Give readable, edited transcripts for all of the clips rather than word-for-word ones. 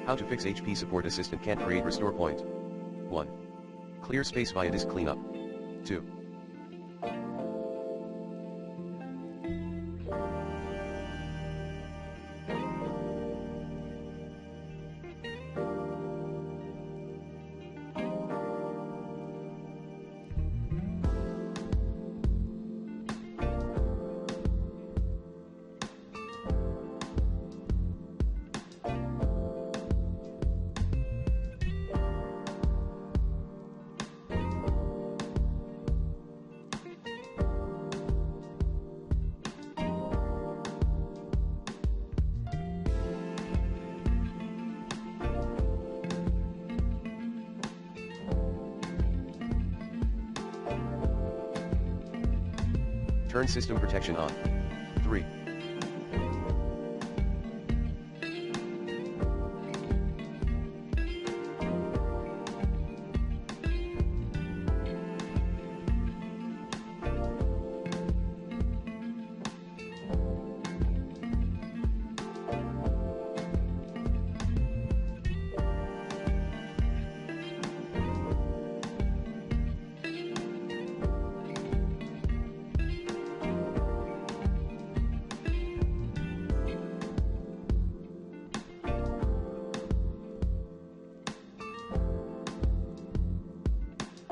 How to fix HP Support Assistant can't create restore point. 1. Clear space via disk cleanup. 2. Turn system protection on. 3.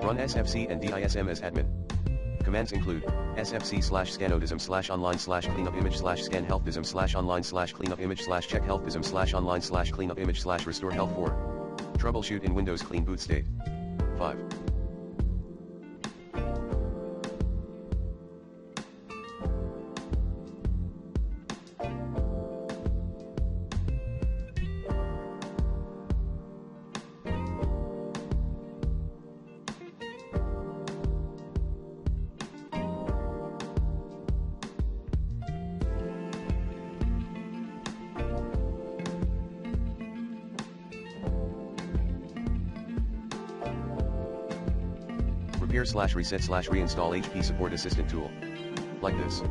Run SFC and DISM as admin. Commands include sfc/scanodism/online/cleanupimage/scan healthdism/online/cleanupimage/restore health 4. Troubleshoot in Windows clean boot state. 5. Repair/reset/reinstall HP Support Assistant tool. Like this.